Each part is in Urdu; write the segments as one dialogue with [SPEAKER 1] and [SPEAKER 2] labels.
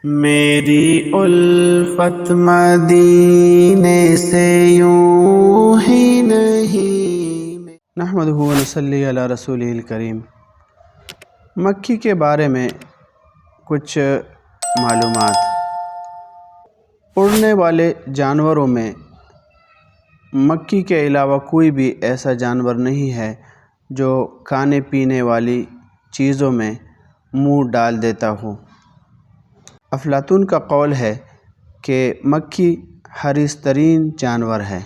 [SPEAKER 1] میری الفت مدینے سے یوں ہی نہیں۔
[SPEAKER 2] نحمدہ و نصلی علی رسولہ الکریم۔ مکھی کے بارے میں کچھ معلومات۔ اڑنے والے جانوروں میں مکھی کے علاوہ کوئی بھی ایسا جانور نہیں ہے جو کھانے پینے والی چیزوں میں منہ ڈال دیتا ہو۔ افلاطون کا قول ہے کہ مکھی حریص ترین جانور ہے۔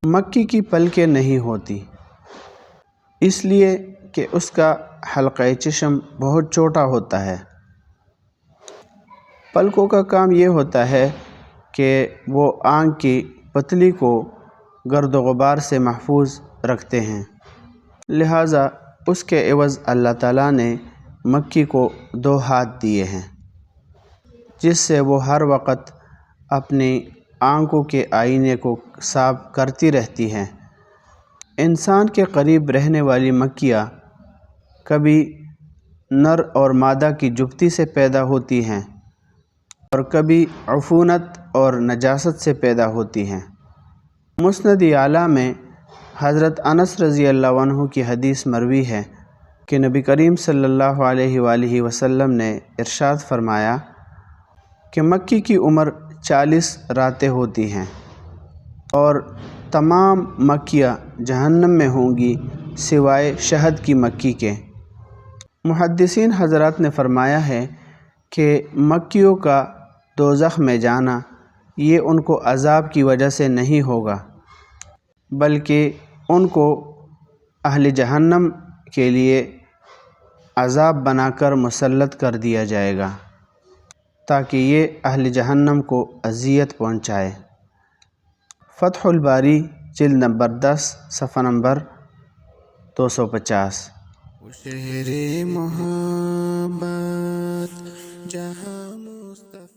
[SPEAKER 2] مکھی کی پلکیں نہیں ہوتی، اس لیے کہ اس کا حلقۂ چشم بہت چھوٹا ہوتا ہے۔ پلکوں کا کام یہ ہوتا ہے کہ وہ آنکھ کی پتلی کو گرد و غبار سے محفوظ رکھتے ہیں، لہٰذا اس کے عوض اللہ تعالیٰ نے مکھی کو 2 ہاتھ دیے ہیں، جس سے وہ ہر وقت اپنی آنکھوں کے آئینے کو صاف کرتی رہتی ہیں۔ انسان کے قریب رہنے والی مکھیاں کبھی نر اور مادہ کی جفتی سے پیدا ہوتی ہیں اور کبھی عفونت اور نجاست سے پیدا ہوتی ہیں۔ مسند اعلیٰ میں حضرت انس رضی اللہ عنہ کی حدیث مروی ہے کہ نبی کریم صلی اللہ علیہ وآلہ وسلم نے ارشاد فرمایا کہ مکھی کی عمر 40 راتیں ہوتی ہیں اور تمام مکھیاں جہنم میں ہوں گی سوائے شہد کی مکھی کے۔ محدثین حضرات نے فرمایا ہے کہ مکھیوں کا دوزخ میں جانا یہ ان کو عذاب کی وجہ سے نہیں ہوگا، بلکہ ان کو اہل جہنم کے لیے عذاب بنا کر مسلط کر دیا جائے گا تاکہ یہ اہل جہنم کو اذیت پہنچائے۔ فتح الباری جلد نمبر 10 صفحہ نمبر 250۔
[SPEAKER 1] شہر محبت جہاں مصطفیٰ